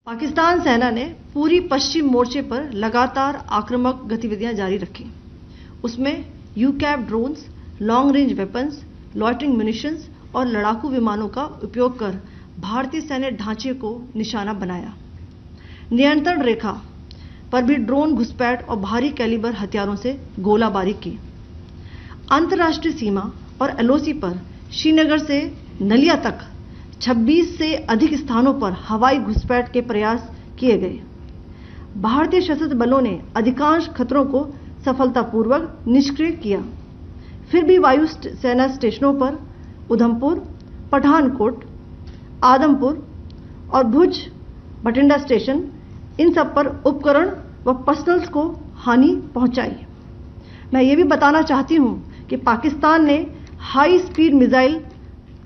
पाकिस्तान सेना ने पूरी पश्चिम मोर्चे पर लगातार आक्रामक गतिविधियां जारी रखी। उसमें यूकैप drones, long range weapons, loitering munitions और लड़ाकू विमानों का उपयोग कर भारतीय सैन्य ढांचे को निशाना बनाया। नियंत्रण रेखा पर भी ड्रोन घुसपैठ और भारी कैलिबर हथियारों से गोलाबारी की। अंतर्राष्ट्रीय सीमा और एलओसी पर श्रीनगर से नलिया तक 26 से अधिक स्थानों पर हवाई घुसपैठ के प्रयास किए गए। भारतीय सशस्त्र बलों ने अधिकांश खतरों को सफलतापूर्वक निष्क्रिय किया। फिर भी वायु सेना स्टेशनों पर उधमपुर, पठानकोट, आदमपुर और भुज बठिंडा स्टेशन, इन सब पर उपकरण व पर्सनल्स को हानि पहुंचाई। मैं ये भी बताना चाहती हूं कि पाकिस्तान ने हाई स्पीड मिसाइल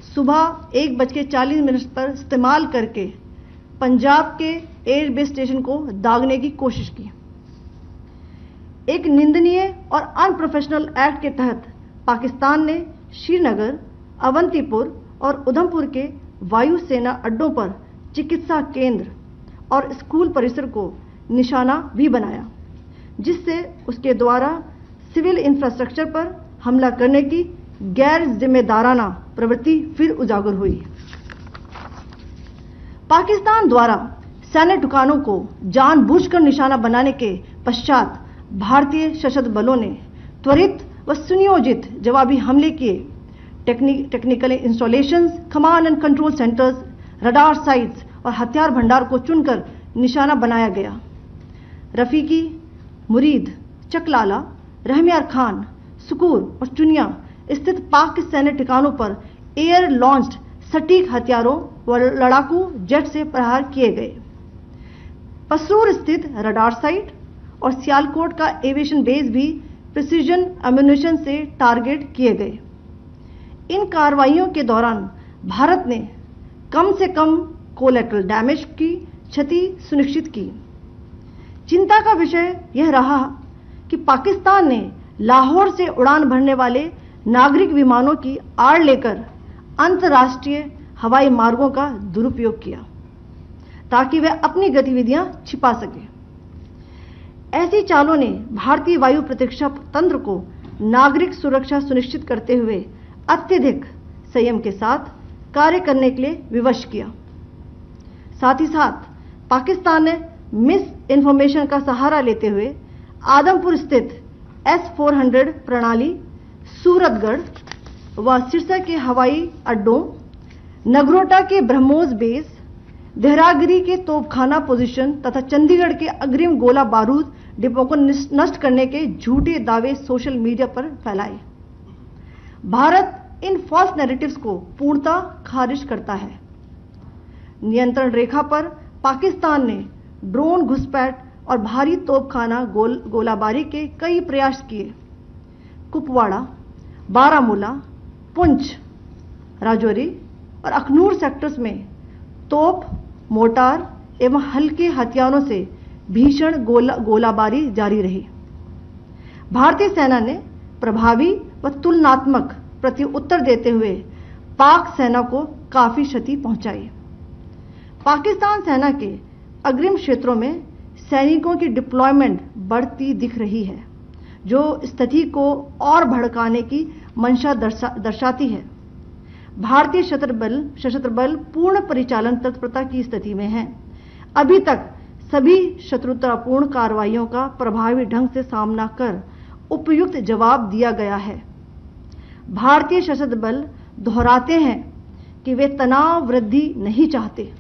सुबह 1:40 पर इस्तेमाल करके पंजाब के एयरबेस स्टेशन को दागने की कोशिश की। एक निंदनीय और अनप्रोफेशनल एक्ट के तहत पाकिस्तान ने श्रीनगर, अवंतीपुर और उधमपुर के वायु सेना अड्डों पर चिकित्सा केंद्र और स्कूल परिसर को निशाना भी बनाया, जिससे उसके द्वारा सिविल इंफ्रास्ट्रक्चर पर हमला करने की गैर जिम्मेदाराना प्रवृत्ति फिर उजागर हुई। पाकिस्तान द्वारा सैन्य ठिकानों को जानबूझकर निशाना बनाने के पश्चात भारतीय सशस्त्र बलों ने त्वरित व सुनियोजित जवाबी हमले किए। Technical installations, command and control centres, radar sites और हथियार भंडार को चुनकर निशाना बनाया गया। रफीकी, मुरीद, चकलाला, रहमियार खान, सुकूर और चुनिया स्थित पाक सैन्य ठिकानों पर एयर लॉन्च्ड सटीक हथियारों व लड़ाकू जेट से प्रहार किए गए। पसरूर स्थित रडार साइट और सियालकोट का एविएशन बेस भी प्रिसीजन एम्यूनिशन से टारगेट किए गए। इन कार्रवाइयों के दौरान भारत ने कम से कम कोलैटरल डैमेज की क्षति सुनिश्चित की। चिंता का विषय यह रहा कि पाकिस्तान ने लाहौर से उड़ान भरने वाले नागरिक विमानों की आड़ लेकर अंतर्राष्ट्रीय हवाई मार्गों का दुरुपयोग किया ताकि वह अपनी गतिविधियां छिपा सके। ऐसी चालों ने भारतीय वायु प्रतिरक्षा तंत्र को नागरिक सुरक्षा सुनिश्चित करते हुए अत्यधिक संयम के साथ कार्य करने के लिए विवश किया। साथ ही साथ पाकिस्तान ने मिस इन्फॉर्मेशन का सहारा लेते हुए आदमपुर स्थित S-400 प्रणाली, सूरतगढ़ व सिरसा के हवाई अड्डों, नगरोटा के ब्रह्मोस बेस, देहरागिरी के तोपखाना पोजीशन तथा चंडीगढ़ के अग्रिम गोला बारूद डिपो को नष्ट करने के झूठे दावे सोशल मीडिया पर फैलाए। भारत इन फॉल्स नैरेटिव्स को पूर्णतः खारिज करता है। नियंत्रण रेखा पर पाकिस्तान ने ड्रोन घुसपैठ और भारी तोपखाना गोलाबारी के कई प्रयास किए। कुपवाड़ा, बारामूला, पुंछ, राजौरी और अखनूर सेक्टर्स में तोप, मोर्टार एवं हल्के हथियारों से भीषण गोलाबारी जारी रही। भारतीय सेना ने प्रभावी व तुलनात्मक प्रत्युत्तर देते हुए पाक सेना को काफी क्षति पहुंचाई। पाकिस्तान सेना के अग्रिम क्षेत्रों में सैनिकों की डिप्लॉयमेंट बढ़ती दिख रही है, जो स्थिति को और भड़काने की मंशा दर्शाती है। भारतीय सशस्त्र बल पूर्ण परिचालन तत्परता की स्थिति में है। अभी तक सभी शत्रुतापूर्ण कार्रवाइयों का प्रभावी ढंग से सामना कर उपयुक्त जवाब दिया गया है। भारतीय सशस्त्र बल दोहराते हैं कि वे तनाव वृद्धि नहीं चाहते,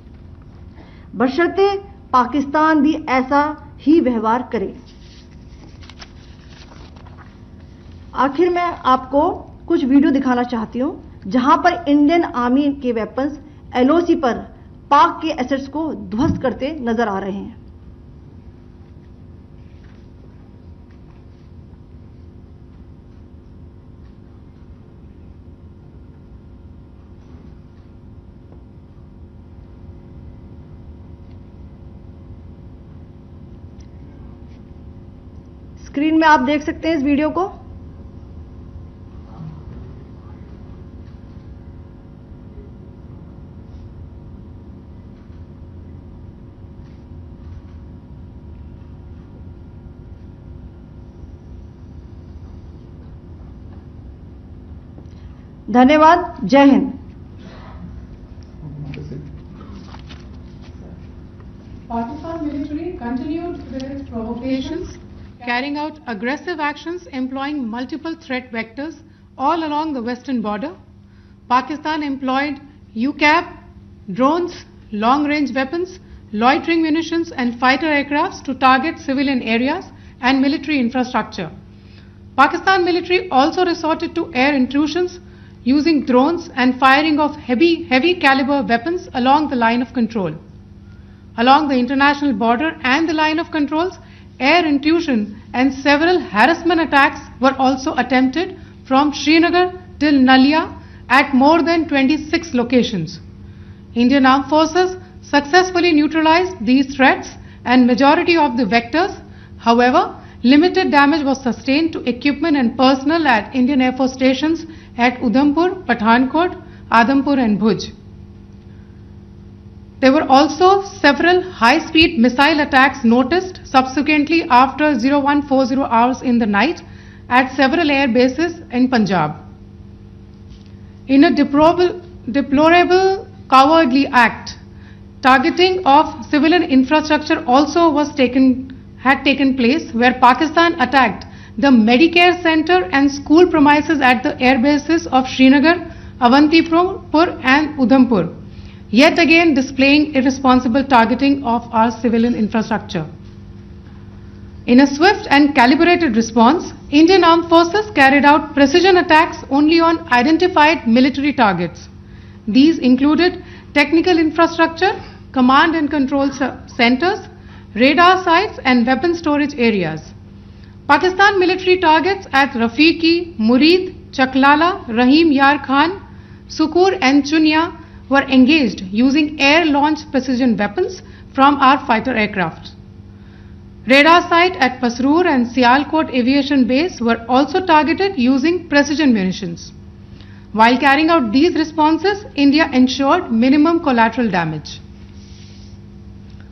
बशर्ते पाकिस्तान भी ऐसा ही व्यवहार करे। आखिर में आपको कुछ वीडियो दिखाना चाहती हूं जहां पर इंडियन आर्मी के वेपन्स एलओसी पर पाक के एसेट्स को ध्वस्त करते नजर आ रहे हैं। स्क्रीन में आप देख सकते हैं इस वीडियो को। धन्यवाद। जय Hind. Pakistan military continued with its provocations, carrying out aggressive actions employing multiple threat vectors all along the western border. Pakistan employed UCAV, drones, long-range weapons, loitering munitions and fighter aircrafts to target civilian areas and military infrastructure. Pakistan military also resorted to air intrusions using drones and firing of heavy caliber weapons along the line of control. Along the international border and the line of controls, air intrusion and several harassment attacks were also attempted from Srinagar till Nalia at more than 26 locations. Indian Armed Forces successfully neutralized these threats and majority of the vectors. However, limited damage was sustained to equipment and personnel at Indian Air Force stations at Udhampur, Pathankot, Adampur and Bhuj. There were also several high-speed missile attacks noticed subsequently after 0140 hours in the night at several air bases in Punjab. In a deplorable cowardly act, targeting of civilian infrastructure also had taken place, where Pakistan attacked the Medicare Center and school premises at the air bases of Srinagar, Avantipur and Udhampur, yet again displaying irresponsible targeting of our civilian infrastructure. In a swift and calibrated response, Indian Armed Forces carried out precision attacks only on identified military targets. These included technical infrastructure, command and control centers, radar sites and weapon storage areas. Pakistan military targets at Rafiqi, Murid, Chaklala, Rahim Yar Khan, Sukur and Chunya were engaged using air-launched precision weapons from our fighter aircraft. Radar site at Pasroor and Sialkot Aviation Base were also targeted using precision munitions. While carrying out these responses, India ensured minimum collateral damage.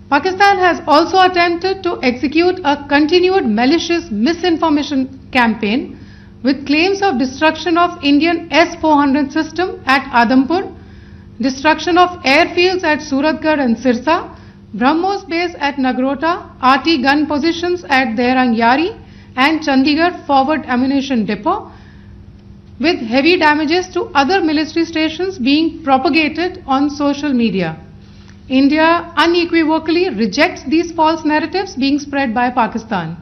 Pakistan has also attempted to execute a continued malicious misinformation campaign with claims of destruction of Indian S-400 system at Adampur, destruction of airfields at Suratgarh and Sirsa, BrahMos base at Nagrota, RT gun positions at Derang Yari and Chandigarh forward ammunition depot, with heavy damages to other military stations being propagated on social media. India unequivocally rejects these false narratives being spread by Pakistan.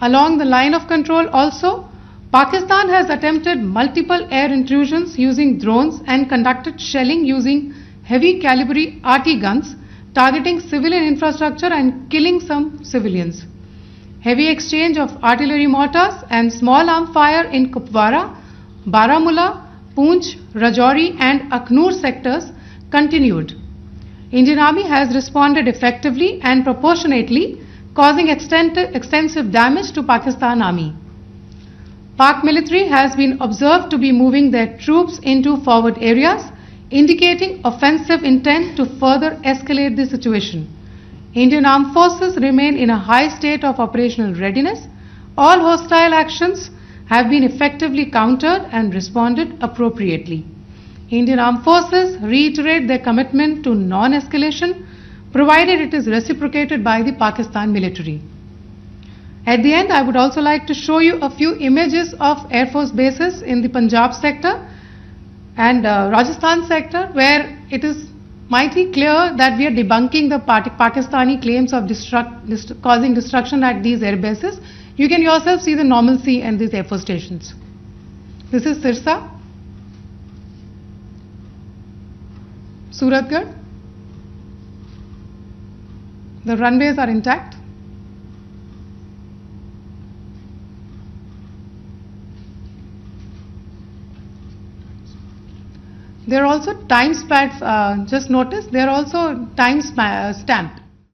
Along the line of control also, Pakistan has attempted multiple air intrusions using drones and conducted shelling using heavy caliber RT guns, targeting civilian infrastructure and killing some civilians. Heavy exchange of artillery mortars and small arm fire in Kupwara, Baramulla, Poonch, Rajouri and Akhnur sectors continued. Indian Army has responded effectively and proportionately, causing extensive damage to Pakistan Army. Pak military has been observed to be moving their troops into forward areas, indicating offensive intent to further escalate the situation. Indian Armed Forces remain in a high state of operational readiness. All hostile actions have been effectively countered and responded appropriately. Indian Armed Forces reiterate their commitment to non-escalation, provided it is reciprocated by the Pakistan military. At the end, I would also like to show you a few images of Air Force bases in the Punjab sector and Rajasthan sector, where it is mighty clear that we are debunking the Pakistani claims of causing destruction at these air bases. You can yourself see the normalcy in these Air Force stations. This is Sirsa, Suratgarh. The runways are intact. There are also time stamps, just notice, they are also time stamped.